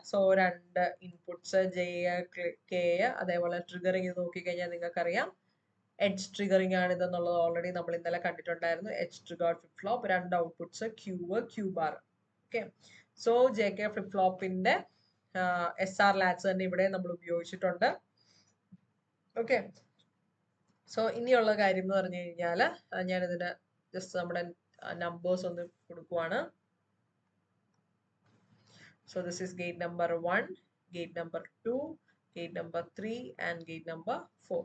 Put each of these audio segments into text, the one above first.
So രണ്ട് inputs J K അതേപോലെ triggering നോക്കിക്കഴിഞ്ഞാൽ നിങ്ങൾക്കറിയാം എഡ്ജ് ട്രിഗറിങ് ആണ് ഇതെന്നുള്ളത് ഓൾറെഡി നമ്മൾ ഇന്നലെ കണ്ടിട്ടുണ്ടായിരുന്നു. എഡ്ജ് ട്രിഗർ ഫ്ലിപ്പ് ഫ്ലോപ്പ്, രണ്ട് outputs Q bar. Okay, so J K flip ഫ്ലോപ്പിന്റെ SR ലാച്ച് തന്നെ ഇവിടെ നമ്മൾ ഉപയോഗിച്ചിട്ടുണ്ട്. ഓക്കെ, സോ ഇനിയുള്ള കാര്യം എന്ന് പറഞ്ഞു കഴിഞ്ഞാൽ ഞാനിതിന് ജസ്റ്റ് നമ്മുടെ നമ്പേഴ്സ് ഒന്ന് കൊടുക്കുവാണ്. So this is gate number 1, gate number 2, gate number 3 and gate number 4.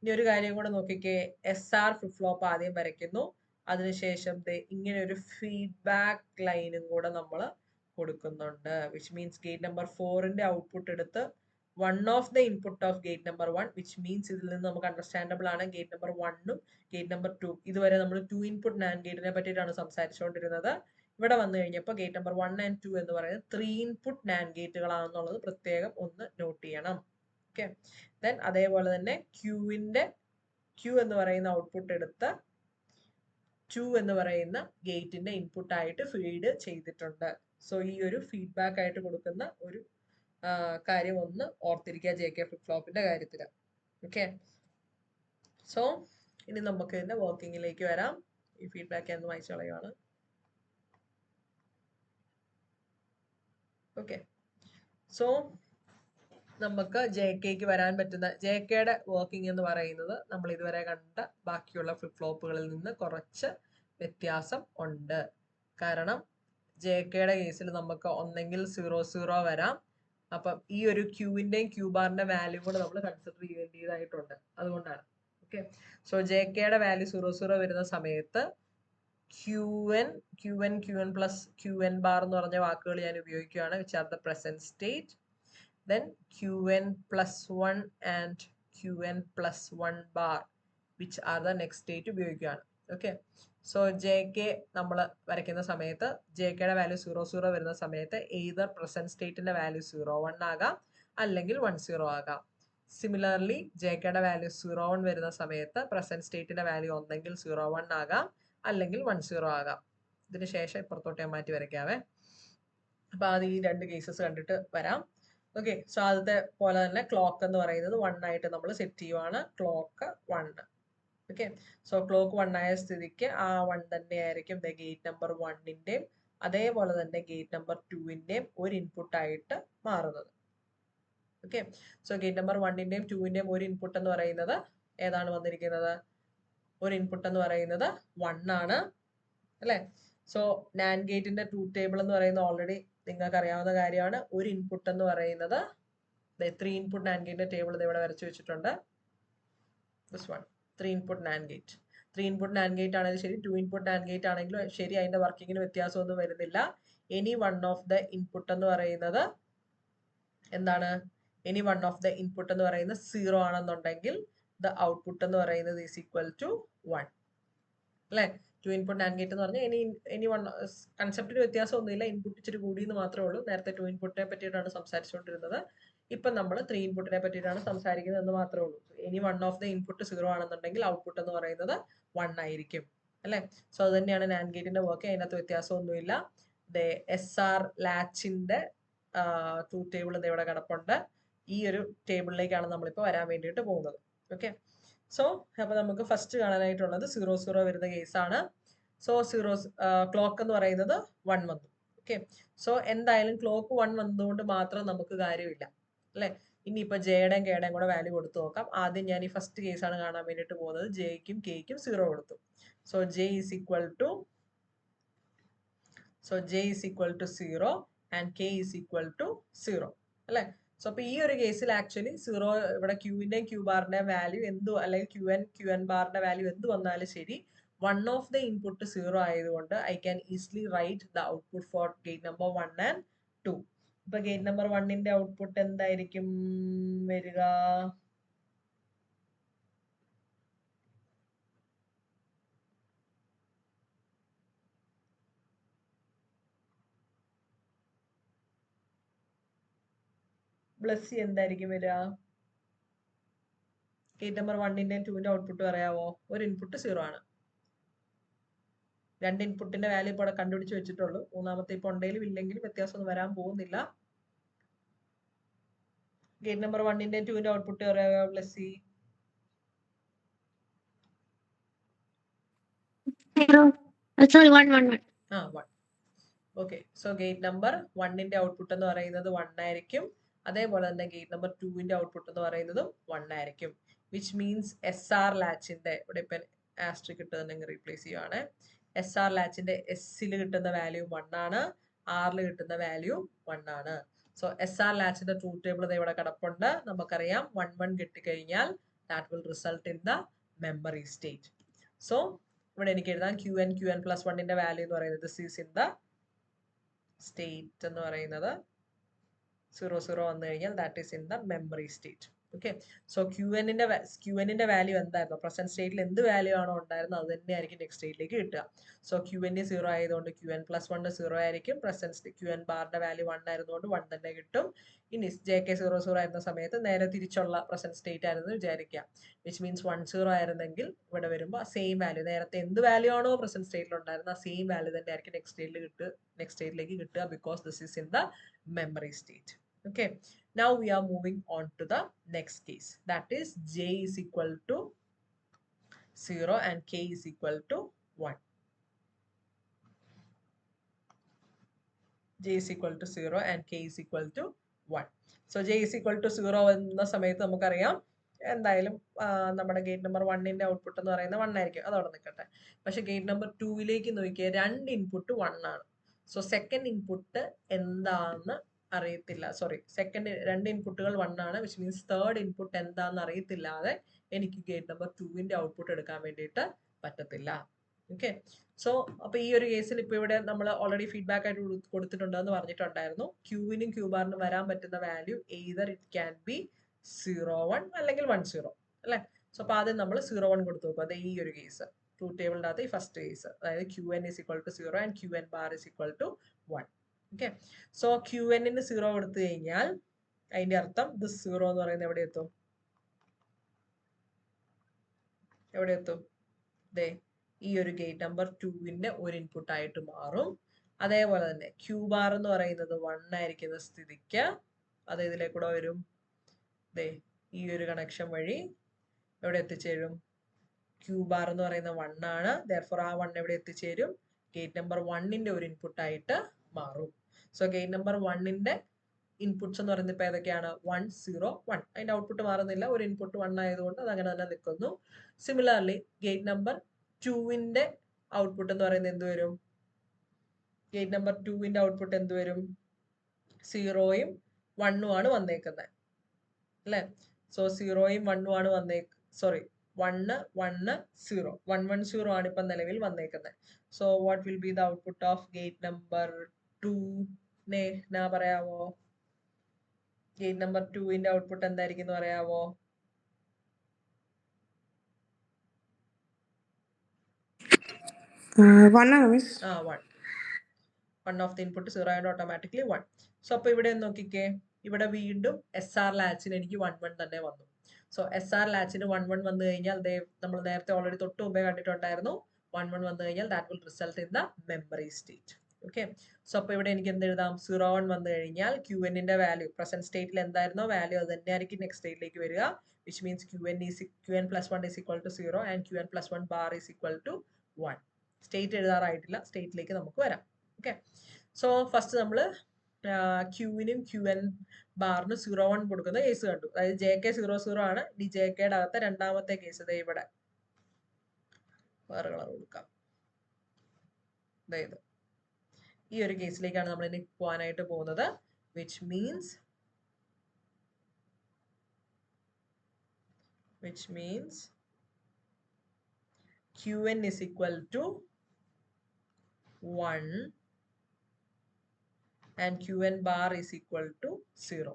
ഇനി ഒരു കാര്യം കൂടെ നോക്കിക്കേ, SR ഫ്ലിപ്പ് ഫ്ലോപ്പ് ആദ്യം വരയ്ക്കുന്നു, അതിനുശേഷം ഇങ്ങനെ ഒരു ഫീഡ്ബാക്ക് ലൈനും കൂടെ നമ്മൾ കൊടുക്കുന്നുണ്ട്. വിച്ച് മീൻസ് ഗേറ്റ് നമ്പർ 4ന്റെ ഔട്ട്പുട്ട് എടുത്ത് one of the input of gate number 1, which means ഇതിൽ നിന്ന് നമുക്ക് അണ്ടർസ്റ്റാൻഡബിൾ ആണ് ഗേറ്റ് നമ്പർ 1ഉം ഗേറ്റ് നമ്പർ 2. ഇതുവരെ നമ്മൾ 2 ഇൻപുട്ട് നാൻഡ് ഗേറ്റിനെ പറ്റിയിട്ടാണ് സംസാരിച്ചുകൊണ്ടിരുന്നത്. ഇവിടെ വന്നു കഴിഞ്ഞപ്പോൾ ഗേറ്റ് നമ്പർ 1 and 2 എന്ന് പറയുന്നത് 3 ഇൻപുട്ട് നാൻഡ് ഗേറ്റുകളാണെന്നുള്ളത് പ്രത്യേകം ഒന്ന് നോട്ട് ചെയ്യണം. ഓക്കെ, ദെൻ അതേപോലെ തന്നെ ക്യൂ എന്ന് പറയുന്ന ഔട്ട്പുട്ട് എടുത്ത് 2 എന്ന് പറയുന്ന ഗേറ്റിന്റെ ഇൻപുട്ട് ആയിട്ട് ഫീഡ് ചെയ്തിട്ടുണ്ട്. സോ ഈ ഒരു ഫീഡ്ബാക്ക് ആയിട്ട് കൊടുക്കുന്ന ഒരു കാര്യം ഒന്ന് ഓർത്തിരിക്കുക ജെ കെ ഫ്ലിപ്പ് ഫ്ലോപ്പിന്റെ കാര്യത്തിൽ. ഓക്കെ, സോ ഇനി നമുക്ക് ഇതിന്റെ വർക്കിങ്ങിലേക്ക് വരാം. ഈ ഫീഡ്ബാക്ക് എന്ന് വായിച്ചു കളയുവാണ്. ഓക്കെ, സോ നമുക്ക് ജെ കെക്ക് വരാൻ പറ്റുന്ന ജെ കെയുടെ വർക്കിംഗ് എന്ന് പറയുന്നത് നമ്മൾ ഇതുവരെ കണ്ട ബാക്കിയുള്ള ഫ്ലിപ്പ് ഫ്ലോപ്പുകളിൽ നിന്ന് കുറച്ച് വ്യത്യാസം ഉണ്ട്. കാരണം ജെ കെയുടെ കേസിൽ നമുക്ക് ഒന്നെങ്കിൽ 0 വരാം. അപ്പം ഈ ഒരു ക്യൂവിന്റെയും ക്യൂ ബാറിന്റെ വാല്യൂ കൂടെ നമ്മൾ കൺസിഡർ ചെയ്യേണ്ടതായിട്ടുണ്ട്. അതുകൊണ്ടാണ്. ഓക്കെ, സോ ജെ കെയുടെ വാല്യൂ 0 വരുന്ന സമയത്ത് Q N plus Q N bar എന്ന് പറഞ്ഞ വാക്കുകൾ ഞാൻ ഉപയോഗിക്കുകയാണ്, which are the present state. Then Qn plus 1 and Qn plus 1 bar, which are the next state ഉപയോഗിക്കുകയാണ്. ഓക്കെ, സോ ജെ കെ നമ്മൾ വരയ്ക്കുന്ന സമയത്ത് ജെ കെയുടെ വാല്യൂ 0 വരുന്ന സമയത്ത് എയ്തർ പ്രസന്റ് സ്റ്റേറ്റിന്റെ വാല്യൂ 01 ആകാം അല്ലെങ്കിൽ 10 ആകാം. സിമിലർലി ജെ കെയുടെ വാല്യൂ 01 വരുന്ന സമയത്ത് പ്രസന്റ് സ്റ്റേറ്റിന്റെ വാല്യൂ ഒന്നെങ്കിൽ 01 ആകാം അല്ലെങ്കിൽ 10 ആകാം. ഇതിന് ശേഷം ഇപ്പുറത്തോട്ട് ഞാൻ മാറ്റി വരയ്ക്കാവേ. അപ്പൊ അത് ഈ രണ്ട് കേസസ് കണ്ടിട്ട് വരാം. ഓക്കെ, സോ ആദ്യത്തെ പോലെ തന്നെ ക്ലോക്ക് എന്ന് പറയുന്നത് 1 ആയിട്ട് നമ്മൾ സെറ്റ് ചെയ്യുവാണ്. ക്ലോക്ക് 1. ഓക്കെ, സോ ക്ലോക്ക് 1 ആയ സ്ഥിതിക്ക് ആ 1 തന്നെയായിരിക്കും ഗേറ്റ് നമ്പർ 1ന്റെയും അതേപോലെ തന്നെ ഗേറ്റ് നമ്പർ 2ന്റെയും ഒരു ഇൻപുട്ട് ആയിട്ട് മാറുന്നത്. ഓക്കെ, സോ ഗേറ്റ് നമ്പർ 1ന്റെയും 2ന്റെയും ഒരു ഇൻപുട്ട് എന്ന് പറയുന്നത് ഏതാണ് വന്നിരിക്കുന്നത്? ഒരു ഇൻപുട്ട് എന്ന് പറയുന്നത് 1 ആണ് അല്ലെ? സോ നാൻഡ് ഗേറ്റിന്റെ ട്രൂത്ത് ടേബിൾ എന്ന് പറയുന്നത് ഓൾറെഡി നിങ്ങൾക്ക് അറിയാവുന്ന കാര്യമാണ്. ഒരു ഇൻപുട്ട് എന്ന് പറയുന്നത് 3 ഇൻപുട്ട് നാൻഡ് ഗേറ്റിന്റെ ടേബിൾ ഇവിടെ വരച്ചു വെച്ചിട്ടുണ്ട്. This one 3 input NAND gate. 3 input NAND gate ആണെങ്കിലും ശരി, 2 ഇൻപുട്ട് നാൻഡ് ഗേറ്റ് ആണെങ്കിലും ശരി, അതിന്റെ വർക്കിങ്ങിന് വ്യത്യാസമൊന്നും വരുന്നില്ല. Any one of the input എന്ന് പറയുന്നത് എന്താണ്? Any one of the input എന്ന് പറയുന്നത് 0 ആണെന്നുണ്ടെങ്കിൽ ദ ഔട്ട്പുട്ട് എന്ന് പറയുന്നത് ഈസ് ഈക്വൽ ടു 1 അല്ലെ? 2 ഇൻപുട്ട് നാൻഡ് ഗേറ്റ് എന്ന് പറഞ്ഞാൽ എനി വൺ കൺസെപ്റ്റിന് വ്യത്യാസമൊന്നുമില്ല, ഇൻപുട്ട് ഇച്ചിരി കൂടിയെന്ന് മാത്രമേ ഉള്ളൂ. നേരത്തെ 2 ഇൻപുട്ടിനെ പറ്റിയിട്ടാണ് സംസാരിച്ചുകൊണ്ടിരുന്നത്, ഇപ്പം നമ്മൾ 3 ഇൻപുട്ടിനെ പറ്റിയിട്ടാണ് സംസാരിക്കുന്നത് എന്ന് മാത്രമേ ഉള്ളൂ. Any one of the input 0 ആണെന്നുണ്ടെങ്കിൽ ഔട്ട്പുട്ട് എന്ന് പറയുന്നത് 1 ആയിരിക്കും അല്ലെ? സോ അത് തന്നെയാണ് നാൻഡ് ഗേറ്റിന്റെ വർക്ക്, അതിനകത്ത് വ്യത്യാസമൊന്നുമില്ല. SR ലാച്ചിന്റെ ട്രൂത്ത് ടേബിൾ ഇവിടെ കിടപ്പുണ്ട്. ഈ ഒരു ടേബിളിലേക്കാണ് നമ്മളിപ്പോൾ വരാൻ വേണ്ടിയിട്ട് പോകുന്നത്. ഓക്കെ, സോ അപ്പൊ നമുക്ക് ഫസ്റ്റ് കാണാനായിട്ടുള്ളത് 0 വരുന്ന കേസാണ്. സോ ക്ലോക്ക് എന്ന് പറയുന്നത് 1 വന്നു. ഓക്കെ, സോ എന്തായാലും ക്ലോക്ക് 1 വന്നതുകൊണ്ട് മാത്രം നമുക്ക് കാര്യമില്ല അല്ലെ? ഇനിയിപ്പോ ജെയുടെയും കെയുടെയും കൂടെ വാല്യൂ കൊടുത്തു നോക്കാം. ആദ്യം ഞാൻ ഈ ഫസ്റ്റ് കേസാണ് കാണാൻ വേണ്ടിയിട്ട് പോകുന്നത്. ജെയ്ക്കും കെയ്ക്കും 0 കൊടുത്തു. So J is equal to 0 and K is equal to 0 അല്ലെ? സോ അപ്പൊ ഈ ഒരു കേസിൽ ആക്ച്വലി 0 ഇവിടെ ക്യൂവിന്റെയും ക്യൂ ബാറിന്റെ വാല്യൂ എന്ത്, അല്ലെങ്കിൽ ക്യൂ എൻ ബാറിന്റെ വാല്യൂ എന്ത് വന്നാലും ശരി, വൺ ഓഫ് ദ ഇൻപുട്ട് 0 ആയതുകൊണ്ട് I can easily write the output for gate number 1 and 2. ഇപ്പൊ ഗേറ്റ് നമ്പർ 1ന്റെ ഔട്ട്പുട്ട് എന്തായിരിക്കും വരിക? ബ്ലസ്സി എന്തായിരിക്കും വരിക? ഗേറ്റ് നമ്പർ 1ന്റെയും 2ന്റെ ഔട്ട്പുട്ട് പറയാവോ? ഒരു ഇൻപുട്ട് 0 ആണ്. രണ്ട് ഇൻപുട്ടിന്റെ വാല്യൂ ഇപ്പോൾ അവിടെ കണ്ടുപിടിച്ച് വെച്ചിട്ടുള്ളൂ. മൂന്നാമത്തെ ഇപ്പോൾ ഉണ്ടെങ്കിലും ഇല്ലെങ്കിലും വ്യത്യാസമൊന്നും വരാൻ പോകുന്നില്ല. ഗേറ്റ് നമ്പർ 1ന്റെ 2ന്റെ ഔട്ട്പുട്ട് പറയാമോ Blessy? 0. Sorry, 1, 1, 1. 1. Okay, so gate number 1ന്റെ ഔട്ട്പുട്ട് എന്ന് പറയുന്നത് 1 ആയിരിക്കും. അതേപോലെ തന്നെ ഗേറ്റ് നമ്പർ 2ന്റെ ഔട്ട്പുട്ട് എന്ന് പറയുന്നതും 1 ആയിരിക്കും. വിച്ച് മീൻസ് SR ലാച്ചിന്റെ, ഇവിടെ ഇപ്പം ആസ്ട്രിക് ഇട്ട് റീപ്ലേസ് ചെയ്യുവാണ്. SR ലാച്ചിന്റെ എസ്സിൽ കിട്ടുന്ന വാല്യൂ 1 ആണ്, ആറിൽ കിട്ടുന്ന വാല്യൂ 1 ആണ്. സോ SR ലാച്ചിന്റെ ട്രൂത്ത് ടേബിൾ ഇവിടെ കിടപ്പുണ്ട്. നമുക്കറിയാം 1 1 കിട്ടിക്കഴിഞ്ഞാൽ that will result in the memory state. So ഇവിടെ എനിക്ക് എഴുതാം QN plus 1ന്റെ വാല്യൂ എന്ന് പറയുന്നത് this is in the state എന്ന് പറയുന്നത് 00 വന്നു കഴിഞ്ഞാൽ that is in the memory state. Okay, so ക്യൂഎന്നിന്റെ വാല്യൂ എന്തായിരുന്നു? പ്രസന്റ് സ്റ്റേറ്റിൽ എന്ത് വാല്യൂ ആണോ ഉണ്ടായിരുന്നത് അത് തന്നെയായിരിക്കും നെക്സ്റ്റ് സ്റ്റേറ്റിലേക്ക് കിട്ടുക. സോ QN 0 ആയതുകൊണ്ട് QN plus 1 0 ആയിരിക്കും. പ്രസന്റ് QN ബാറിന്റെ വാല്യൂ 1 ആയിരുന്നുകൊണ്ട് 1 തന്നെ കിട്ടും. ഇനി JK 00 ആയിരുന്ന സമയത്ത് നേരെ തിരിച്ചുള്ള പ്രസന്റ് സ്റ്റേറ്റ് ആയിരുന്നു വിചാരിക്കുക. വിച്ച് മീൻസ് 1 0 ആയിരുന്നെങ്കിൽ ഇവിടെ വരുമ്പോൾ സെയിം വാല്യൂ, നേരത്തെ എന്ത് വാല്യൂ ആണോ പ്രസന്റ് സ്റ്റേറ്റിൽ ഉണ്ടായിരുന്നത് ആ സെയിം വാല്യൂ തന്നെ ആയിരിക്കും നെക്സ്റ്റ് സ്റ്റേറ്റിലേക്ക് കിട്ടുക, because this is in the memory state. Okay, now we are moving on to the next case, that is J is equal to 0 and K is equal to 1. J is equal to 0 and K is equal to 1. So J is equal to 0 എന്ന സമയത്ത് നമുക്കറിയാം എന്തായാലും നമ്മുടെ gate number 1ന്റെ output എന്ന് പറയുന്നത് 1 ആയിരിക്കും, അതവിടെ നിൽക്കട്ടെ. പക്ഷെ ഗേറ്റ് നമ്പർ 2ലേക്ക് നോക്കിയാൽ 2 ഇൻപുട്ട് 1 ആണ്. സോ സെക്കൻഡ് ഇൻപുട്ട് എന്താന്ന് അറിയത്തില്ല, സോറി, രണ്ട് ഇൻപുട്ടുകൾ 1 ആണ്, വിച്ച് മീൻസ് തേർഡ് ഇൻപുട്ട് എന്താന്ന് അറിയത്തില്ലാതെ എനിക്ക് ഗേറ്റ് നമ്പർ 2ന്റെ ഔട്ട്പുട്ട് എടുക്കാൻ വേണ്ടിയിട്ട് പറ്റത്തില്ല. ഓക്കെ, സോ അപ്പൊ ഈ ഒരു കേസിൽ ഇപ്പൊ ഇവിടെ നമ്മൾ ഓൾറെഡി ഫീഡ്ബാക്ക് ആയിട്ട് കൊടുത്തിട്ടുണ്ടെന്ന് പറഞ്ഞിട്ടുണ്ടായിരുന്നു. ക്യൂവിനും ക്യൂ ബാറിനും വരാൻ പറ്റുന്ന value either it can be 0 1 അല്ലെങ്കിൽ 1 0 അല്ലെ. സോ അപ്പൊ ആദ്യം നമ്മൾ 0 1 കൊടുത്തു നോക്കും. അത് ഈ ഒരു കേസ് ട്രൂത്ത് ടേബിളിന്റെ അകത്ത് ഈ ഫസ്റ്റ് കേസ്, അതായത് QN is equal to 0 and QN bar is equal to 1. Okay, so QN-ന് 0 കൊടുത്തു കഴിഞ്ഞാൽ അതിന്റെ അർത്ഥം this 0 എന്ന് പറയുന്നത് എവിടെ എത്തും? എവിടെ എത്തും? ദേ ഈ ഒരു ഗേറ്റ് നമ്പർ 2ന്റെ ഒരു ഇൻപുട്ട് ആയിട്ട് മാറും. അതേപോലെ തന്നെ ക്യൂ ബാർ എന്ന് പറയുന്നത് 1 ആയിരിക്കുന്ന സ്ഥിതിക്ക് അത് ഇതിലേക്കൂടെ വരും. ദേ ഈ ഒരു കണക്ഷൻ വഴി എവിടെ എത്തിച്ചേരും? ക്യൂ ബാർ എന്ന് പറയുന്ന 1 ആണ്, therefore ആ 1 എവിടെ എത്തിച്ചേരും? ഗേറ്റ് നമ്പർ 1ന്റെ ഒരു ഇൻപുട്ട് ആയിട്ട് മാറും. സോ ഗേറ്റ് നമ്പർ 1ന്റെ ഇൻപുട്ട്സ് എന്ന് പറയുന്നത് ഇപ്പൊ ഏതൊക്കെയാണ്? 1 0 1. അതിന്റെ ഔട്ട്പുട്ട് മാറുന്നില്ല, ഒരു ഇൻപുട്ട് 1 ആയതുകൊണ്ട് അത് അങ്ങനെ തന്നെ നിൽക്കുന്നു. സിമിലർലി ഗേറ്റ് നമ്പർ 2ന്റെ ഔട്ട്പുട്ട് എന്ന് പറയുന്നത് എന്ത് വരും? ഗേറ്റ് നമ്പർ 2ന്റെ ഔട്ട്പുട്ട് എന്ത് വരും? 0യും 1ഉം ആണ് വന്നേക്കുന്നത് അല്ലെ. സോ 0യും 1ഉം ആണ് സോറി 1 1 0 1 1 0 ആണ് ഇപ്പൊ നിലവിൽ വന്നേക്കുന്നത്. So what will be the output of gate number 2? നെഹ്ന പറയാവോ? ഗേറ്റ് നമ്പർ 2ന്റെ ഔട്ട്പുട്ട് എന്തായിരിക്കും എന്ന് പറയാവോ? 1. One of the input 0 and automatically 1. So അപ്പൊ ഇവിടെ നോക്കിക്കേ, ഇവിടെ വീണ്ടും SR ലാച്ചിന് എനിക്ക് 1 1 തന്നെ വന്നു. സോ SR ലാച്ചിന് 1 1 വന്നു കഴിഞ്ഞാൽ നമ്മൾ നേരത്തെ ഓൾറെഡി തൊട്ട് മുമ്പേ കണ്ടിട്ടുണ്ടായിരുന്നു, 1 1 വന്നു കഴിഞ്ഞാൽ that will result in the memory state. Okay, so അപ്പൊ ഇവിടെ എനിക്ക് എന്ത് എഴുതാം? 0 1 വന്നു കഴിഞ്ഞാൽ QN-ന്റെ വാല്യൂ പ്രസന്റ് സ്റ്റേറ്റിൽ എന്തായിരുന്നോ വാല്യൂ അത് തന്നെയായിരിക്കും നെക്സ്റ്റ് സ്റ്റേറ്റിലേക്ക് വരിക, which means QN plus 1 is equal to 0 and QN plus 1 bar is equal to 1. State എഴുതാറായിട്ടില്ല, സ്റ്റേറ്റിലേക്ക് നമുക്ക് വരാം. ഓക്കെ, സോ ഫസ്റ്റ് നമ്മൾ ക്യൂവിനും QN ബാറിനും 0 1 കൊടുക്കുന്ന കേസ് കണ്ടു, അതായത് JK 00 ആണ്. ഇനി JKയുടെ അകത്തെ രണ്ടാമത്തെ കേസ് ഇവിടെ വേറെ കളർ കൊടുക്കാം. അതായത് ഈ ഒരു കേസിലേക്കാണ് നമ്മൾ ഇനി പോകാനായിട്ട് പോകുന്നത്, which means QN is equal to 1 and QN bar is equal to 0.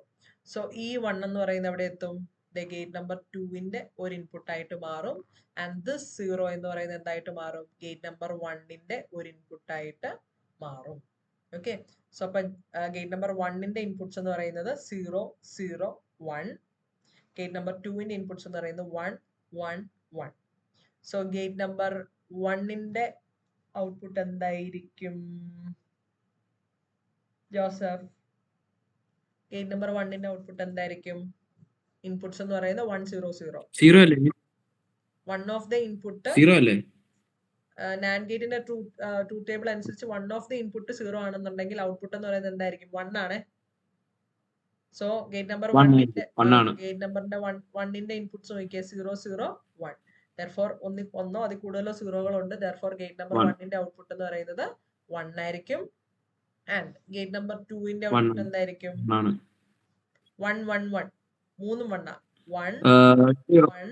So ഈ 1 എന്ന് പറയുന്നത് എവിടെ എത്തും? ഗേറ്റ് നമ്പർ 2ന്റെ ഒരു ഇൻപുട്ട് ആയിട്ട് മാറും. ആൻഡ് ദിസ് 0 എന്ന് പറയുന്നത് എന്തായിട്ട് മാറും? ഗേറ്റ് നമ്പർ 1ന്റെ ഒരു ഇൻപുട്ട് ആയിട്ട് മാറും. ഓക്കെ, സോ അപ്പൊ ഗേറ്റ് നമ്പർ 1ന്റെ ഇൻപുട്ട്സ് എന്ന് പറയുന്നത് 0 0 1. ഗേറ്റ് നമ്പർ 2ന്റെ ഇൻപുട്ട്സ് എന്ന് പറയുന്നത് 1 1 1. സോ ഗേറ്റ് നമ്പർ 1ന്റെ ഔട്ട്പുട്ട് എന്തായിരിക്കും ജോസഫ്? ഗേറ്റ് നമ്പർ 1ന്റെ ഔട്ട്പുട്ട് എന്തായിരിക്കും? ഇൻപുട്സ് എന്ന് പറയുന്നത് 1 0 0. 0 അല്ലേ? വൺ ഓഫ് ദ ഇൻപുട്ട് 0 അല്ലേ? നാൻഡ് ഗേറ്റിന്റെ ട്രൂ ടേബിൾ അനുസരിച്ച് വൺ ഓഫ് ദ ഇൻപുട്ട് 0 ആണെന്നുണ്ടെങ്കിൽ ഔട്ട്പുട്ട് എന്ന് പറയുന്നത് എന്തായിരിക്കും? 1 ആണ്. സോ ഗേറ്റ് നമ്പർ 1ന്റെ ഗേറ്റ് നമ്പറിന്റെ 1ന്റെ ഇൻപുട്സ് നോക്കിയേ 0 0 1. ദെർഫോർ ഒന്നോ അതിൽ കൂടുതലോ സീറോകളുണ്ട്. ദെർഫോർ ഗേറ്റ് നമ്പർ 1ന്റെ ഔട്ട്പുട്ട് എന്ന് പറയുന്നത് 1 ആയിരിക്കും. ആൻഡ് ഗേറ്റ് നമ്പർ 2ന്റെ ഔട്ട്പുട്ട് എന്തായിരിക്കും? 1 1 1. മൂന്നും 1 ആ. 1 1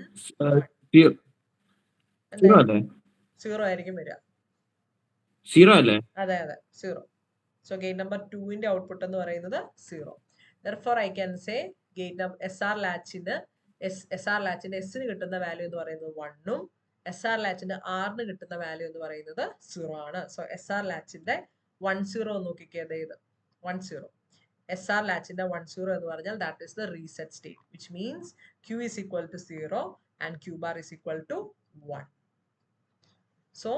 1. 0 ആയിരിക്കും വരിക. 0 അല്ലേ? അതെ 0. സോ ഗേറ്റ് നമ്പർ 2ന്റെ ഔട്ട്പുട്ട് എന്ന് പറയുന്നത് 0. Therefore I can say gate number SR ലാച്ചിന്റെ എസിന് കിട്ടുന്ന വാല്യൂ എന്ന് പറയുന്നത് 1 ഉം SR ലാച്ചിന്റെ ആറിന് കിട്ടുന്ന വാല്യൂ എന്ന് പറയുന്നത് 0 ആണ്. സോ SR ലാച്ചിന്റെ 1 0 നോക്കിക്കേ, ഇത് 1 0. SR ലാച്ചിന്റെ 1 0 എന്ന് പറഞ്ഞാൽ that is the reset state, which means Q is equal to 0 and Q bar is equal to 1. So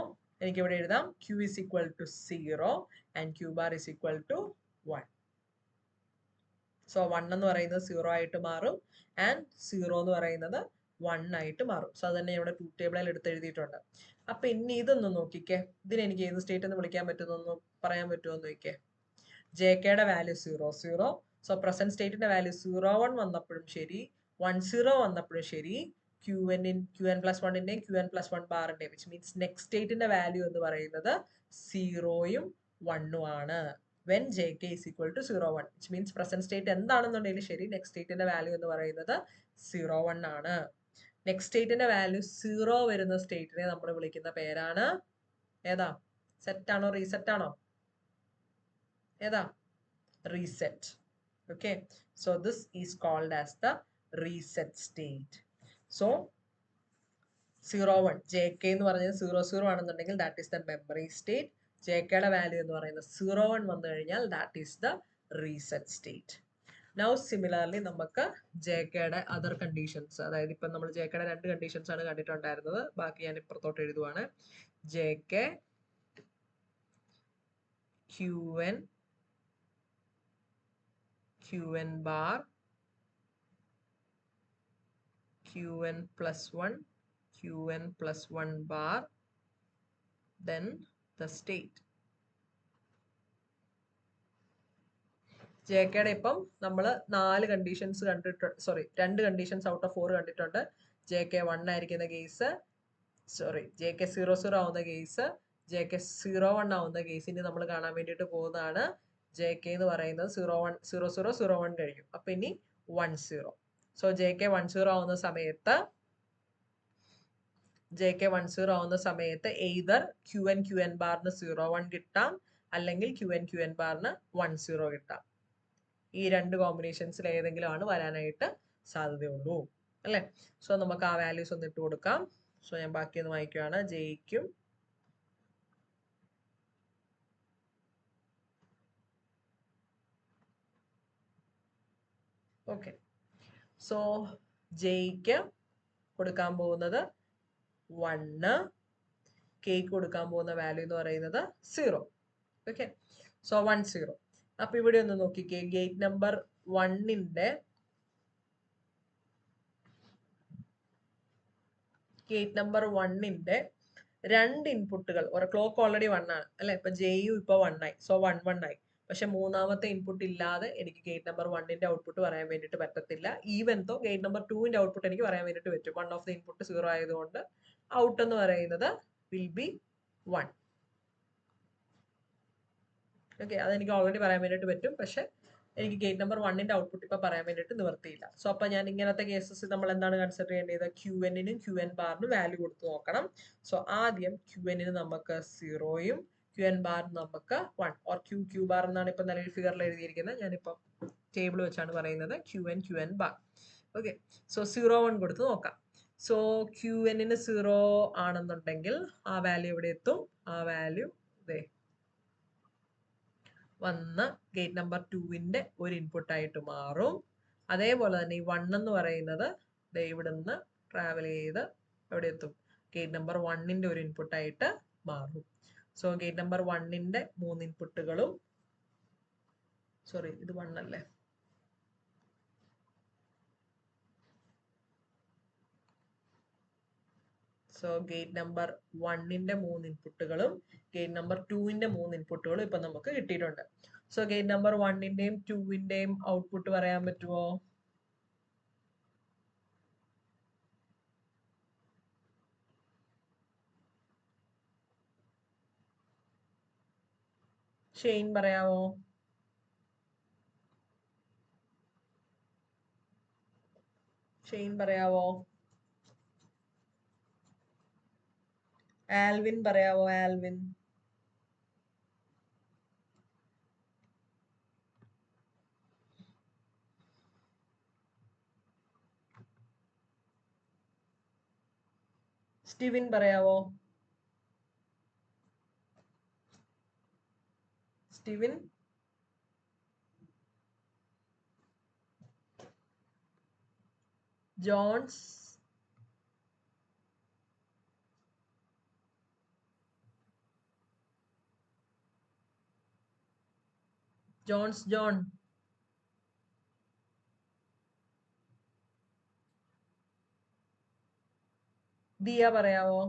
എനിക്ക് ഇവിടെ എഴുതാം Q is equal to 0 and Q bar is equal to 1. So 1 എന്ന് പറയുന്നത് 0 ആയിട്ട് മാറും ആൻഡ് 0 എന്ന് പറയുന്നത് 1 ആയിട്ട് മാറും. സോ അത് തന്നെ ഇവിടെ ട്രൂത്ത് ടേബിളിൽ എടുത്ത് എഴുതിയിട്ടുണ്ട്. അപ്പൊ ഇനി ഇതൊന്ന് നോക്കിക്കേ, ഇതിന് എനിക്ക് ഏത് സ്റ്റേറ്റ് എന്ന് വിളിക്കാൻ പറ്റുമെന്നൊന്ന് പറയാൻ പറ്റുമോ എന്ന് നോക്കിക്കേ. JKയുടെ വാല്യൂ 0 0. സോ പ്രസന്റ് സ്റ്റേറ്റിന്റെ വാല്യൂ 0 1 വന്നപ്പോഴും ശരി, 1 0 വന്നപ്പോഴും ശരി, QN+1ന്റെയും QN+1 ബാറിന്റെയും വിച്ച് മീൻസ് നെക്സ്റ്റ് സ്റ്റേറ്റിന്റെ വാല്യൂ എന്ന് പറയുന്നത് 0യും 1 ഉം ആണ്. when JK is equal to 0 1, which means present state എന്താണെന്നുണ്ടെങ്കിലും ശരി, നെക്സ്റ്റ് സ്റ്റേറ്റിന്റെ വാല്യൂ എന്ന് പറയുന്നത് 0 1 ആണ്. നെക്സ്റ്റ് സ്റ്റേറ്റിന്റെ വാല്യൂ 0 വരുന്ന സ്റ്റേറ്റിനെ നമ്മൾ വിളിക്കുന്ന പേരാണ് ഏതാ? സെറ്റ് ആണോ റീസെറ്റ് ആണോ? ഏതാ? Reset. Okay, so this is called as the reset state. So 0 1 JK എന്ന് പറഞ്ഞത് 0 0 ആണെന്നുണ്ടെങ്കിൽ that is the memory state. JKയുടെ വാല്യൂ എന്ന് പറയുന്നത് 0 1 വന്നു കഴിഞ്ഞാൽ that is the reset state. Now similarly നമുക്ക് JKയുടെ അതർ കണ്ടീഷൻസ്, അതായത് ഇപ്പം നമ്മൾ JKയുടെ 2 കണ്ടീഷൻസ് ആണ് കണ്ടിട്ടുണ്ടായിരുന്നത്, ബാക്കി ഞാൻ ഇപ്പുറത്തോട്ട് എഴുതുവാണ്. JK QN bar QN+1 QN+1 bar then the state. JKയുടെ ഇപ്പം നമ്മൾ 4 കണ്ടീഷൻസ് കണ്ടിട്ടുണ്ട്, 2 കണ്ടീഷൻസ് ഔട്ട് ഓഫ് 4 കണ്ടിട്ടുണ്ട്. JK 1 ആയിരിക്കുന്ന കേസ്, JK 0 0 ആവുന്ന കേസ്, JK 0 1 ആവുന്ന കേസ്. ഇനി നമ്മൾ കാണാൻ വേണ്ടിയിട്ട് പോകുന്നതാണ് JK എന്ന് പറയുന്നത് 0 0 0 1 കഴിയും. അപ്പൊ ഇനി 1 0. സോ JK 1 0 ആവുന്ന സമയത്ത് എയ്തർ QN ബാറിന് 0 1 കിട്ടാം, അല്ലെങ്കിൽ QN ബാറിന് 1 0 കിട്ടാം. ഈ 2 കോമ്പിനേഷൻസിൽ ഏതെങ്കിലും ആണ് വരാനായിട്ട് സാധ്യതയുള്ളൂ, അല്ലെ? സോ നമുക്ക് ആ വാല്യൂസ് ഒന്ന് ഇട്ട് കൊടുക്കാം. സോ ഞാൻ ബാക്കി ഒന്ന് വായിക്കുകയാണ്. ജെയ്ക്കും ഓക്കെ, സോ ജെയ്ക്ക് കൊടുക്കാൻ പോകുന്നത് 1, കേക്ക് കൊടുക്കാൻ പോകുന്ന വാല്യൂ എന്ന് പറയുന്നത് 0. Okay, so 1 0. അപ്പൊ ഇവിടെ ഒന്ന് നോക്കിക്കേ, ഗേറ്റ് നമ്പർ 1ന്റെ രണ്ട് ഇൻപുട്ടുകൾ, ഒരു ക്ലോക്ക് ഓൾറെഡി 1 ആണ് അല്ലെ? ഇപ്പൊ ജെയു ഇപ്പൊ 1 ആയി, സോ 1 1 ആയി. പക്ഷെ മൂന്നാമത്തെ ഇൻപുട്ട് ഇല്ലാതെ എനിക്ക് ഗേറ്റ് നമ്പർ 1ന്റെ ഔട്ട്പുട്ട് പറയാൻ വേണ്ടിയിട്ട് പറ്റത്തില്ല. ഈവൻ തോ ഗേറ്റ് നമ്പർ 2ന്റെ ഔട്ട്പുട്ട് എനിക്ക് പറയാൻ വേണ്ടിയിട്ട് പറ്റും. 1 ഓഫ് ദ ഇൻപുട്ട് 0 ആയതുകൊണ്ട് ഔട്ട് എന്ന് പറയുന്നത് വിൽ ബി 1. ഓക്കെ, അതെനിക്ക് ഓൾറെഡി പറയാൻ വേണ്ടിയിട്ട് പറ്റും. പക്ഷെ എനിക്ക് ഗേറ്റ് നമ്പർ 1ന്റെ ഔട്ട്പുട്ട് ഇപ്പൊ പറയാൻ വേണ്ടിയിട്ട് നിവർത്തിയില്ല. സോ അപ്പൊ ഞാൻ ഇങ്ങനത്തെ കേസസ് നമ്മൾ എന്താണ് കൺസിഡർ ചെയ്യേണ്ടത്? QN-നും QN ബാറിനും വാല്യൂ കൊടുത്ത് നോക്കണം. സോ ആദ്യം QN-ന് നമുക്ക് 0യും QN ബാറിന് നമുക്ക് 1 ഓർ Q ബാർ എന്നാണ് ഇപ്പൊ നിലവിൽ ഫിഗറിൽ എഴുതിയിരിക്കുന്നത്. ഞാനിപ്പോ ടേബിൾ വെച്ചാണ് പറയുന്നത് QN ബാർ. ഓക്കെ, സോ 0 1 കൊടുത്ത് നോക്കാം. സോ QN-ന് 0 ആണെന്നുണ്ടെങ്കിൽ ആ വാല്യൂ എവിടെ എത്തും? ആ വാല്യൂ വന്ന് ഗേറ്റ് നമ്പർ 2ന്റെ ഒരു ഇൻപുട്ട് ആയിട്ട് മാറും. അതേപോലെ തന്നെ ഈ 1 എന്ന് പറയുന്നത് ഇവിടുന്ന് ട്രാവൽ ചെയ്ത് എവിടെ എത്തും? ഗേറ്റ് നമ്പർ 1ന്റെ ഒരു ഇൻപുട്ട് ആയിട്ട് മാറും. സോ ഗേറ്റ് നമ്പർ 1ന്റെ 3 ഇൻപുട്ടുകളും, ഇത് 1 അല്ലേ? സോ ഗേറ്റ് നമ്പർ 1ന്റെ 3 ഇൻപുട്ടുകളും ഗേറ്റ് നമ്പർ 2ന്റെ 3 ഇൻപുട്ടുകളും ഇപ്പൊ നമുക്ക് കിട്ടിയിട്ടുണ്ട്. സോ ഗേറ്റ് നമ്പർ 1ന്റെയും 2ന്റെയും ഔട്ട്പുട്ട് പറയാൻ പറ്റുമോ? ഷെയ്ൻ പറയാവോ? ഷെയ്ൻ പറയാവോ? ആൽവിൻ പറയാവോ? ആൽവിൻ. സ്റ്റീവിൻ പറയാവോ? സ്റ്റീവിൻ. ജോൺസ്. ജോൺ. ദിയ പറയാവോ?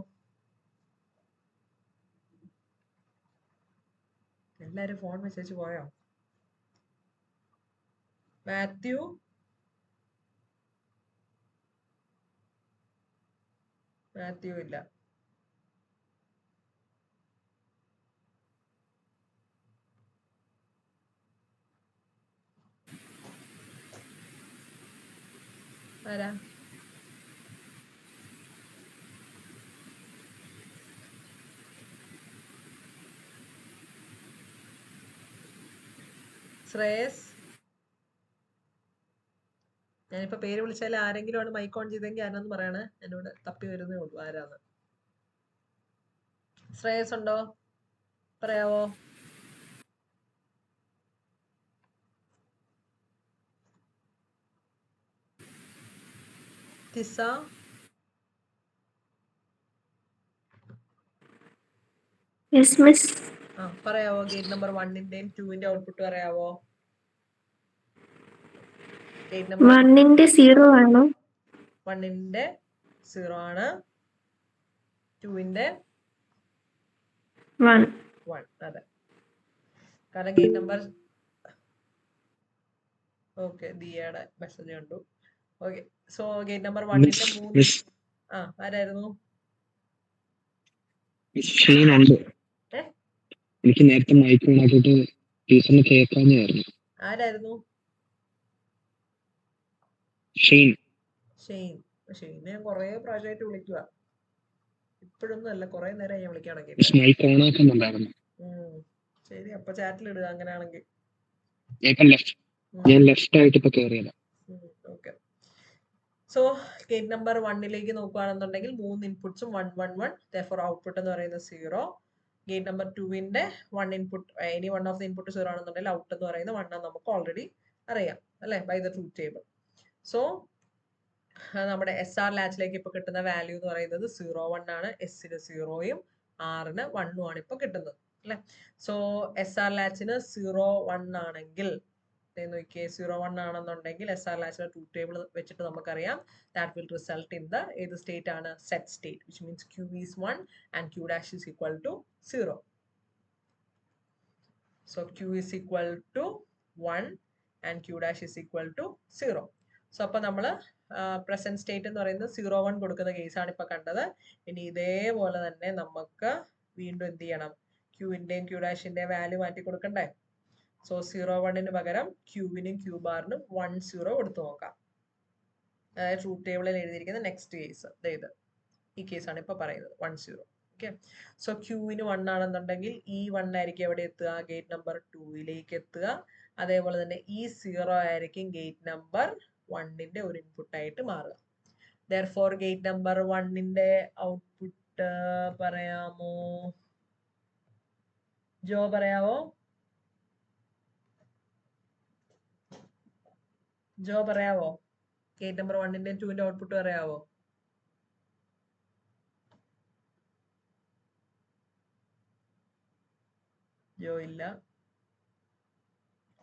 എല്ലാരും ഫോൺ മെസ്സേജ് പോയോ? മാത്യു. മാത്യു ഇല്ല. ആരാ? ശ്രേയസ്. ഞാനിപ്പോ പേര് വിളിച്ചാൽ ആരെങ്കിലും ആണ് മൈക്ക് ഓൺ ചെയ്തെങ്കിൽ ആരാന്ന് പറയണേ. എന്നോട് തപ്പി വരുന്നേ ഉള്ളൂ ആരാന്ന്. ശ്രേയസ് ഉണ്ടോ? പറയാവോ? തിസ. Yes, miss. പറയാവോ? ഗേറ്റ് നമ്പർ 1ന്റെയും 2ന്റെ ഔട്ട്പുട്ട് പറയാവോ? ഗേറ്റ് നമ്പർ 1ന്റെ 0 ആണോ? 1ന്റെ 0 ആണ്. 2ന്റെ 1. അതെ. കാരണം ഗേറ്റ് നമ്പർ ഓക്കെ ദിയയുടെ മെസ്സേജ് കണ്ടു. ഓക്കെ. സോ ഗേറ്റ് നമ്പർ 1ന്റെ 3 ആരായിരുന്നു? ഷെയ്ൻ ഉണ്ട്. എനിക്ക് നേരത്തെ മൈക്ക് ഓൺ ആക്കിയിട്ട് ടീച്ചറിന് കേൾക്കാഞ്ഞായിരുന്നു. ആരായിരുന്നു? ഷെയ്ൻ. ഷെയ്നെ കൊറേ പ്രാവശ്യമായിട്ട് വിളിക്കുക. ഇപ്പോഴൊന്നും അല്ല, കൊറേ നേരം ഞാൻ വിളിക്കുകയാണെങ്കിൽ. മൈക്ക് ഓൺ ആക്കുന്നുണ്ടായിരുന്നു. ശരി, അപ്പൊ ചാറ്റിൽ ഇടുക അങ്ങനെയാണെങ്കിൽ. ഞാൻ ലെഫ്റ്റ് ആയിട്ട് ഇപ്പൊ കേറിയതാ. ഓക്കെ. സോ ഗേറ്റ് നമ്പർ 1ലേക്ക് നോക്കുകയാണെന്നുണ്ടെങ്കിൽ 3 ഇൻപുട്സും 1 1 1. therefore ഔട്ട്പുട്ട് എന്ന് പറയുന്നത് 0. ഗേറ്റ് നമ്പർ 2ന്റെ 1 input, any one of the input 0 ആണെന്നുണ്ടെങ്കിൽ ഔട്ട് എന്ന് പറയുന്നത് 1 ആണെന്ന് നമുക്ക് ഓൾറെഡി അറിയാം അല്ലെ, by the truth table. So നമ്മുടെ SR ലാച്ചിലേക്ക് ഇപ്പൊ കിട്ടുന്ന വാല്യൂ എന്ന് പറയുന്നത് 0 1 ആണ്. എസിന് 0യും ആറിന് 1ഉം ആണ് ഇപ്പൊ കിട്ടുന്നത് അല്ലെ. സോ SR ലാച്ചിന് 0 1 ആണെങ്കിൽ നോക്കിയേ, 0 1 ആണെന്നുണ്ടെങ്കിൽ SR ലാച്ചിലെ ട്രൂത്ത് ടേബിൾ വെച്ചിട്ട് നമുക്കറിയാം that will result in the ഏത് സ്റ്റേറ്റ് ആണ്? Set state, which means Q is 1 and Q dash is equal to 0. So Q is equal to 1 and Q dash is equal to 0. So അപ്പൊ നമ്മള് present state എന്ന് പറയുന്നത് 0 1 കൊടുക്കുന്ന കേസാണ് ഇപ്പൊ കണ്ടത്. ഇനി ഇതേപോലെ തന്നെ നമുക്ക് വീണ്ടും എന്ത് ചെയ്യണം? ക്യൂവിന്റെയും ക്യൂ ഡാഷിന്റെയും വാല്യൂ മാറ്റി കൊടുക്കണ്ടേ? സോ 0 1ന് പകരം ക്യൂവിനും ക്യൂ ബാറിനും 1 0 കൊടുത്തു നോക്കാം. അതായത് ട്രൂത്ത് ടേബിളിൽ എഴുതിയിരിക്കുന്ന നെക്സ്റ്റ് കേസ് ഇത് ഈ കേസാണ് ഇപ്പൊ പറയുന്നത് 1 0. ഓക്കെ. സോ ക്യൂവിന് 1 ആണെന്നുണ്ടെങ്കിൽ ഈ 1 ആയിരിക്കും എവിടെ എത്തുക? ഗേറ്റ് നമ്പർ 2ലേക്ക് എത്തുക. അതേപോലെ തന്നെ ഈ 0 ആയിരിക്കും ഗേറ്റ് നമ്പർ 1ന്റെ ഒരു ഇൻപുട്ട് ആയിട്ട് മാറുക. therefore ഗേറ്റ് നമ്പർ 1ന്റെ ഔട്ട്പുട്ട് പറയാമോ? ജോ പറയാവോ? ജോ പറയാവോ? ഗേറ്റ് നമ്പർ 1ന്റെയും 2ന്റെ ഔട്ട്പുട്ട് പറയാവോ? ജോ ഇല്ല.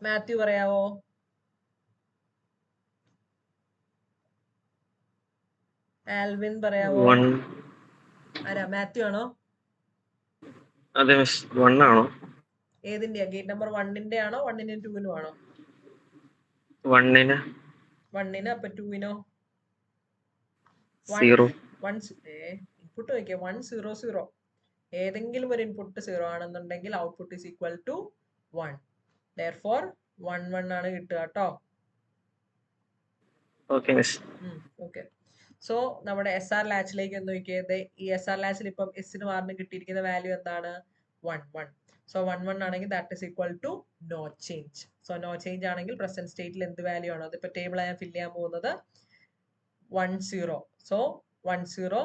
മാത്യു പറയാവോ? ആൽവിൻ പറയാവോ? ആരാ? മാത്യു ആണോ? അതെ മിസ്. 1 ആണോ? ഏതിന്റെയാ? ഗേറ്റ് നമ്പർ 1-ന്റെ ആണോ 1-നും 2-നും ആണോ? 1-ന് 1-ന്. അപ്പൊ 2-നോ? 0. ഇൻപുട്ട് നോക്കിയാ 1 0 0. ഏതെങ്കിലും ഒരു ഇൻപുട്ട് 0 ആണെന്നുണ്ടെങ്കിൽ output is equal to 1. Therefore 1 1 ആണ് കിട്ടുക കേട്ടോ. Okay miss. ഓക്കെ. സോ നമ്മുടെ SR ലാച്ചിലേക്ക് ഒന്ന് നോക്കിയത്. ഈ SR ലാച്ചിൽ ഇപ്പം എസിന് ആറിന് കിട്ടിയിരിക്കുന്ന വാല്യൂ എന്താണ്? 1 1. സോ 1 1 ആണെങ്കിൽ that is equal to no change. So no change ആണെങ്കിൽ പ്രസന്റ് സ്റ്റേറ്റിൽ എന്ത് വാല്യൂ ആണോ? അതിപ്പോ ടേബിൾ ഞാൻ ഫില്ല് ചെയ്യാൻ പോകുന്നത് 1 0. സോ 1 0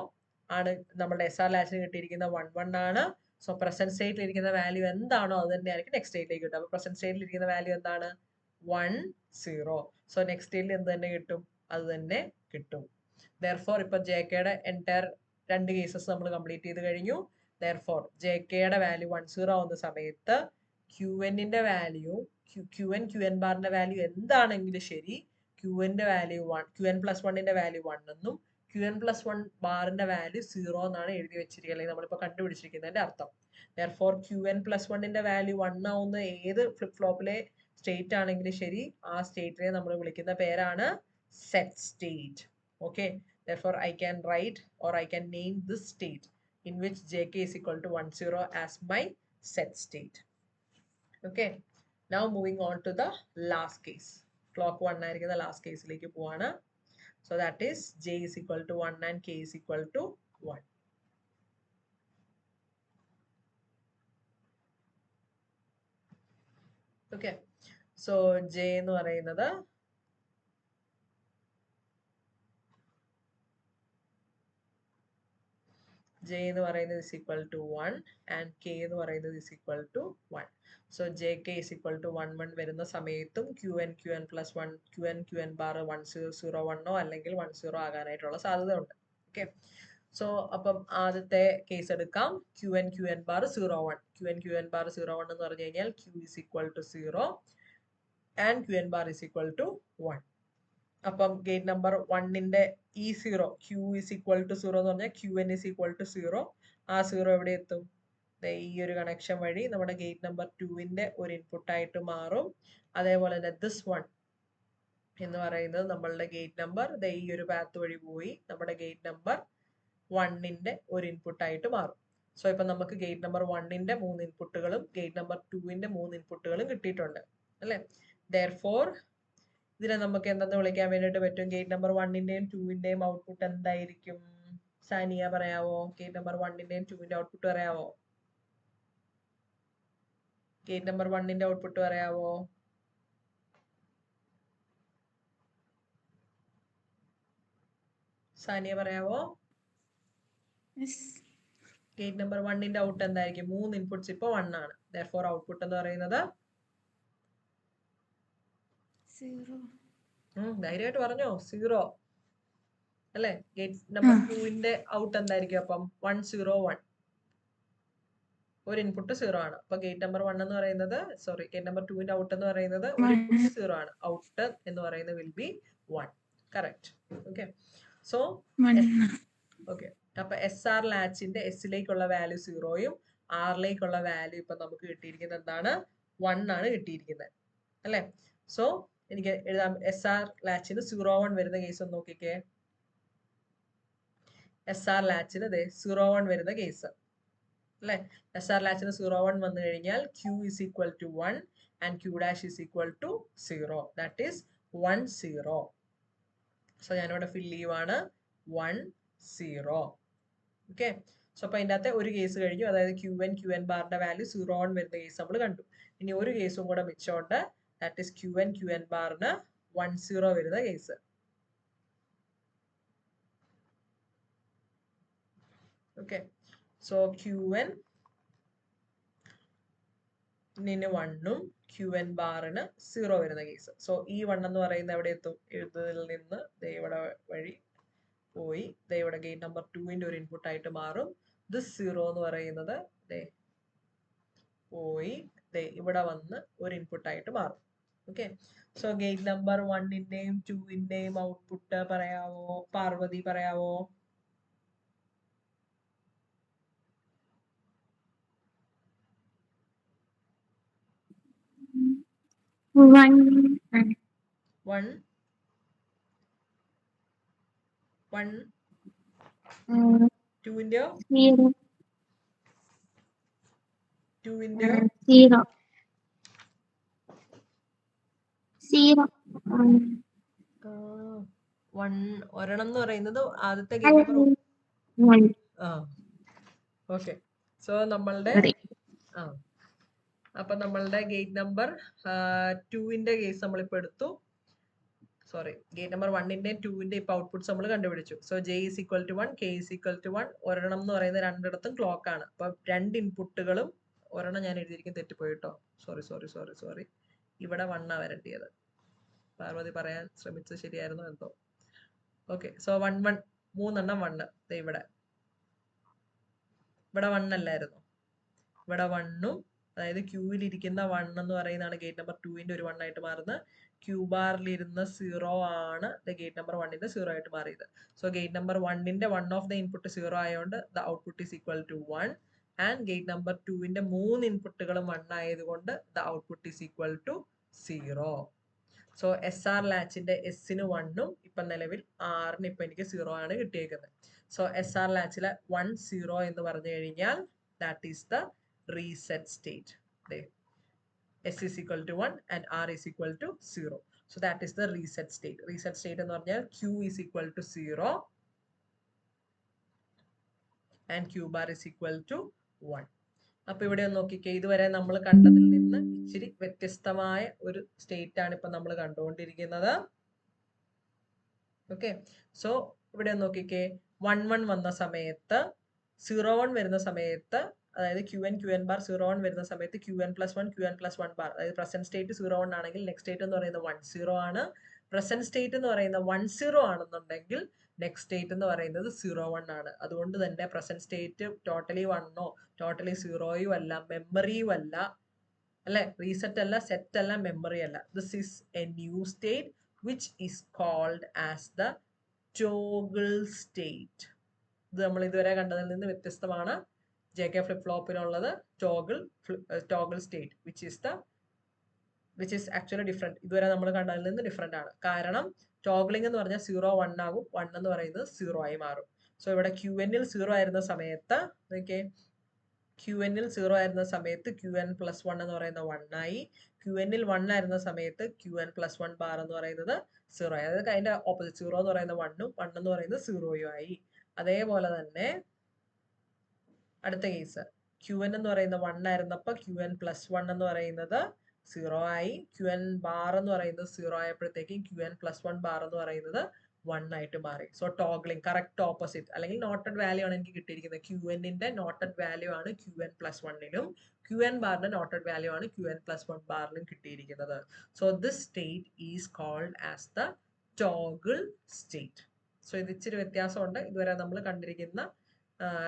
ആണ് നമ്മുടെ SR ലാച്ചിന് കിട്ടിയിരിക്കുന്ന 1 1 ആണ്. സോ പ്രസന്റ് സ്റ്റേറ്റിൽ ഇരിക്കുന്ന വാല്യൂ എന്താണോ അത് തന്നെയായിരിക്കും നെക്സ്റ്റ് സ്റ്റേറ്റിലേക്ക് കിട്ടും. അപ്പൊ പ്രസന്റ് സ്റ്റേറ്റിൽ ഇരിക്കുന്ന വാല്യൂ എന്താണ്? 1 0. സോ നെക്സ്റ്റ് സ്റ്റേറ്റിൽ എന്ത് തന്നെ കിട്ടും? അത് തന്നെ കിട്ടും. Therefore ഇപ്പൊ JKയുടെ എൻറ്റയർ 2 കേസസ് നമ്മൾ കംപ്ലീറ്റ് ചെയ്ത് കഴിഞ്ഞു. Therefore JKയുടെ വാല്യൂ 1 0 ആവുന്ന സമയത്ത് QNന്റെ വാല്യൂ QN QN ബാറിന്റെ വാല്യൂ എന്താണെങ്കിലും ശരി, QNന്റെ വാല്യൂ 1, QN പ്ലസ് 1ന്റെ വാല്യൂ 1 എന്നും QN പ്ലസ് 1 ബാറിന്റെ വാല്യൂ 0 എന്നാണ് എഴുതി വെച്ചിരിക്കുന്നത്, അല്ലെങ്കിൽ നമ്മളിപ്പോൾ കണ്ടുപിടിച്ചിരിക്കുന്നതിന്റെ അർത്ഥം. Therefore QN പ്ലസ് 1ന്റെ വാല്യൂ 1 ആവുന്ന ഏത് ഫ്ലിപ്പ് ഫ്ലോപ്പിലെ സ്റ്റേറ്റ് ആണെങ്കിലും ശരി, ആ സ്റ്റേറ്റിനെ നമ്മൾ വിളിക്കുന്ന പേരാണ് set state. Okay, therefore I can write or I can name this state in which JK is equal to 1 0 as my set state. Okay, now moving on to the last case. Clock 1 ആയിരിക്കുന്ന last case ലേക്ക് പോവാണ്. So that is J is equal to 1 and K is equal to 1. Okay, so J എന്ന് പറയുന്നത് J എന്ന് പറയുന്നത് is equal to 1 and K എന്ന് പറയുന്നത് is equal to 1. So JK is equal to 1 1 വരുന്ന സമയത്തും QN plus 1 QN bar 1 0 0 1 അല്ലെങ്കിൽ 1 0 ആകാനായിട്ടുള്ള സാധ്യത ഉണ്ട്. ഓക്കെ, സോ അപ്പം ആദ്യത്തെ കേസ് എടുക്കാം. QN bar 0 1. QN bar 0 1 എന്ന് പറഞ്ഞു കഴിഞ്ഞാൽ Q is equal to 0 and QN bar is equal to 1. അപ്പം ഗേറ്റ് നമ്പർ 1ന്റെ E0 Q is equal to 0 എന്ന് പറഞ്ഞാൽ QN is equal to 0. ആ 0 എവിടെ എത്തും? ഈ ഒരു കണക്ഷൻ വഴി നമ്മുടെ ഗേറ്റ് നമ്പർ 2ന്റെ ഒരു ഇൻപുട്ട് ആയിട്ട് മാറും. അതേപോലെ തന്നെ ദിസ് 1 എന്ന് പറയുന്നത് നമ്മളുടെ ഗേറ്റ് നമ്പർ ഈ ഒരു പാത്ത് വഴി പോയി നമ്മുടെ ഗേറ്റ് നമ്പർ 1ന്റെ ഒരു ഇൻപുട്ട് ആയിട്ട് മാറും. സോ ഇപ്പൊ നമുക്ക് ഗേറ്റ് നമ്പർ 1ന്റെ 3 ഇൻപുട്ടുകളും ഗേറ്റ് നമ്പർ 2ന്റെ 3 ഇൻപുട്ടുകളും കിട്ടിയിട്ടുണ്ട് അല്ലെ. Therefore ഇതിനെ നമുക്ക് എന്തെന്ന് വിളിക്കാൻ വേണ്ടിയിട്ട് പറ്റും? ഗേറ്റ് നമ്പർ 1ന്റെയും 2ന്റെയും ഔട്ട്പുട്ട് എന്തായിരിക്കും? സാനിയ പറയാവോ? ഗേറ്റ് നമ്പർ 1ന്റെയും 2ന്റെ ഔട്ട്പുട്ട് പറയാവോ? ഗേറ്റ് നമ്പർ 1ന്റെ ഔട്ട്പുട്ട് പറയാവോ? സാനിയ പറയാവോ? ഗേറ്റ് നമ്പർ 1ന്റെ ഔട്ട് എന്തായിരിക്കും? 3 ഇൻപുട്സ് ഇപ്പൊ 1 ആണ്. Therefore ഔട്ട്പുട്ട് എന്ന് പറയുന്നത് ധൈര്യമായിട്ട് പറഞ്ഞോ, 0 അല്ലെ. ഗേറ്റ് നമ്പർ 2ന്റെ ഔട്ട് എന്തായിരിക്കും? അപ്പം 1 0 1. ഒരു ഇൻപുട്ട് 0 ആണ്. അപ്പൊ ഗേറ്റ് നമ്പർ 1 എന്ന് പറയുന്നത് ഗേറ്റ് നമ്പർ 2ന്റെ ഔട്ട് എന്ന് പറയുന്നത് ഒരു ഇൻപുട്ട് 0 ആണ്. ഔട്ട് എന്ന് പറയുന്നത് will be 1. Correct. Okay, so okay, അപ്പൊ SR ലാച്ചിന്റെ എസിലേക്കുള്ള വാല്യൂ 0യും ആറിലേക്കുള്ള വാല്യൂ ഇപ്പൊ നമുക്ക് കിട്ടിയിരിക്കുന്നത് എന്താണ്? 1 ആണ് കിട്ടിയിരിക്കുന്നത് അല്ലെ. സോ എനിക്ക് എഴുതാം SR ലാച്ചിന് 0 1 വരുന്ന കേസ് ഒന്ന് നോക്കിക്കേ. SR ലാച്ചിന് 0 1 വരുന്ന കേസ് അല്ലെ. SR ലാച്ചിന് 0 1 വന്നു കഴിഞ്ഞാൽ Q is equal to 1 and Q dash is equal to 0. That is 1 0. So ഞാനിവിടെ ഫില്ല് ചെയ്യുവാണ് 1 0. ഓക്കെ, സോ അപ്പൊ അതിൻ്റെ അകത്ത് ഒരു കേസ് കഴിഞ്ഞു. അതായത് QN ബാറിന്റെ വാല്യൂ 0 1 വരുന്ന കേസ് നമ്മൾ കണ്ടു. ഇനി ഒരു കേസും കൂടെ മിച്ചമുണ്ട്. ദാറ്റ് ഈസ് QN ബാറിന് 1 0 വരുന്ന കേസ്. ഓക്കെ, സോ QN ന് 1ഉം QN ബാറിന് 0 വരുന്ന കേസ്. സോ ഈ 1 എന്ന് പറയുന്നത് എവിടെ എത്തും? എഴുതുന്നതിൽ നിന്ന് ഇവിടെ വഴി പോയി ഇവിടെ ഗേറ്റ് നമ്പർ 2ന്റെ ഒരു ഇൻപുട്ട് ആയിട്ട് മാറും. ദിസ് 0 എന്ന് പറയുന്നത് പോയി ഇവിടെ വന്ന് ഒരു ഇൻപുട്ട് ആയിട്ട് മാറും. ഓക്കെ, സോ ഗേറ്റ് നമ്പർ 1ന്റെയും 2ന്റെയും ഔട്ട്പുട്ട് പറയാവോ? പാർവതി പറയാവോ? 1 1 1 2 ന്റെ 0 2 ന്റെ 0 0 1 ഒരെണ്ണം എന്ന് പറയുന്നത് ആദ്യത്തെ ഗേറ്റ് നമ്പർ 1 ആ ഓക്കെ. സോ നമ്മളുടെ sorry ആ അപ്പൊ നമ്മളുടെ ഗേറ്റ് നമ്പർ 2ന്റെ കേസ് നമ്മളിപ്പോ എടുത്തു. സോറി, ഗേറ്റ് നമ്പർ 1ന്റെയും 2ന്റെ ഇപ്പൊ ഔട്ട്പുട്ട്സ് നമ്മൾ കണ്ടുപിടിച്ചു. So j is equal to 1, k is equal to 1. ഒരെണ്ണം എന്ന് പറയുന്നത് രണ്ടിടത്തും ക്ലോക്ക് ആണ്. അപ്പൊ രണ്ട് ഇൻപുട്ടുകളും ഒരെണ്ണം ഞാൻ എഴുതിയിരിക്കും തെറ്റിപ്പോയി കേട്ടോ. സോറി. ഇവിടെ 1 ആ വരേണ്ടത്. പാർവതി പറയാൻ ശ്രമിച്ചത് ശരിയായിരുന്നു എന്തോ. ഓക്കെ, സോ 1 മൂന്നെണ്ണം 1 ഇവിടെ 1 അല്ലായിരുന്നു. ഇവിടെ 1ഉം അതായത് ക്യൂവിൽ ഇരിക്കുന്ന 1 എന്ന് പറയുന്നതാണ് ഗേറ്റ് നമ്പർ 2ന്റെ ഒരു 1 ആയിട്ട് മാറുന്നത്. ക്യൂ ബാറിൽ ഇരുന്ന 0 ആണ് ഗേറ്റ് നമ്പർ 1ന്റെ 0 ആയിട്ട് മാറിയത്. സോ ഗേറ്റ് നമ്പർ 1ന്റെ 1 ഓഫ് ദ ഇൻപുട്ട് 0 ആയതുകൊണ്ട് the output is equal to 1. And gate number 2ന്റെ 3 ഇൻപുട്ടുകളും 1 ആയതുകൊണ്ട് the output is equal to 0. So SR ലാച്ചിന്റെ എസിന് 1ഉം ഇപ്പൊ നിലവിൽ ആറിന് ഇപ്പൊ എനിക്ക് 0 ആണ് കിട്ടിയേക്കുന്നത്. സോ SR ലാച്ചിലെ 1 0 എന്ന് പറഞ്ഞു കഴിഞ്ഞാൽ that is the reset state. S is equal to 1 and R is equal to 0. So that is the reset state. Reset state എന്ന് പറഞ്ഞാൽ Q is equal to 0 and Q bar is equal to 1. അപ്പൊ ഇവിടെ ഒന്ന് നോക്കിക്കേ, ഇതുവരെ നമ്മൾ കണ്ടതിൽ നിന്ന് ഇച്ചിരി വ്യത്യസ്തമായ ഒരു സ്റ്റേറ്റ് ആണ് ഇപ്പൊ നമ്മൾ കണ്ടുകൊണ്ടിരിക്കുന്നത്. ഓക്കെ, സോ ഇവിടെ ഒന്ന് നോക്കിക്കേ, 1 വന്ന സമയത്ത് 0 വരുന്ന സമയത്ത്, അതായത് QN ബാർ 0 വരുന്ന സമയത്ത് QN+1 ബാർ, അതായത് പ്രസന്റ് സ്റ്റേറ്റ് 0 ആണെങ്കിൽ നെക്സ്റ്റ് സ്റ്റേറ്റ് എന്ന് പറയുന്നത് 10 ആണ്. പ്രസന്റ് സ്റ്റേറ്റ് എന്ന് പറയുന്നത് 10 ആണെന്നുണ്ടെങ്കിൽ നെക്സ്റ്റ് സ്റ്റേറ്റ് എന്ന് പറയുന്നത് 01 ആണ്. അതുകൊണ്ട് തന്നെ പ്രസന്റ് സ്റ്റേറ്റ് ടോട്ടലി 1ഓ ടോട്ടലി 0യും അല്ല, മെമ്മറിയും അല്ല, അല്ലെ, റീസെറ്റ് അല്ല, സെറ്റ് അല്ല, മെമ്മറി അല്ല. This is a new state which is called as the toggle state. ഇത് നമ്മൾ ഇതുവരെ കണ്ടതിൽ നിന്ന് വ്യത്യസ്തമാണ്. JK ഫ്ലിപ്പ് ഫ്ലോപ്പിനുള്ളത് toggle state which is actually different. ഇതുവരെ നമ്മൾ കണ്ടതിൽ നിന്ന് ഡിഫറെന്റ് ആണ്. കാരണം ടോഗ്ലിംഗ് എന്ന് പറഞ്ഞാൽ 0 1 ആകും, 1 എന്ന് പറയുന്നത് 0 ആയി മാറും. സോ ഇവിടെ QN-ൽ 0 ആയിരുന്ന സമയത്ത് QN-ൽ 0 ആയിരുന്ന സമയത്ത് QN+1 എന്ന് പറയുന്ന 1 ആയി. QN-ൽ 1 ആയിരുന്ന സമയത്ത് QN+1 ബാർ എന്ന് പറയുന്നത് 0 ആയി. അതായത് അതിന്റെ ഓപ്പോസിറ്റ്, 0 എന്ന് പറയുന്നത് 1ഉം 1 എന്ന് പറയുന്നത് 0യും ആയി. അതേപോലെ തന്നെ അടുത്ത കേസ്, QN എന്ന് പറയുന്ന 1 ആയിരുന്നപ്പോ QN+1 എന്ന് പറയുന്നത് 0 ആയി. QN ബാർ എന്ന് പറയുന്നത് 0 ആയപ്പോഴത്തേക്കും QN+1 ബാർ എന്ന് പറയുന്നത് 1 ആയിട്ട് മാറി. സോ ടോഗ്ലിംഗ് കറക്റ്റ് ഓപ്പോസിറ്റ്, അല്ലെങ്കിൽ നോട്ടഡ് വാല്യൂ ആണ് എനിക്ക് കിട്ടിയിരിക്കുന്നത്. QN-ന്റെ നോട്ടഡ് വാല്യൂ ആണ് QN+1ലും, QN ബാറിന്റെ നോട്ടഡ് വാല്യൂ ആണ് QN+1 ബാറിലും കിട്ടിയിരിക്കുന്നത്. So this state is called as the toggle state. So ഇത് ഇച്ചിരി വ്യത്യാസമുണ്ട് ഇതുവരെ നമ്മൾ കണ്ടിരിക്കുന്ന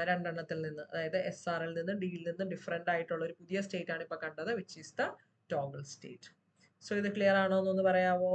രണ്ടെണ്ണത്തിൽ നിന്ന്, അതായത് SR-ൽ നിന്ന് ഡിയിൽ നിന്ന് ഡിഫറെന്റ് ആയിട്ടുള്ള ഒരു പുതിയ സ്റ്റേറ്റ് ആണ് ഇപ്പൊ കണ്ടത്, which is the toggle state. So ഇത് ക്ലിയർ ആണോ എന്നൊന്ന് പറയാമോ?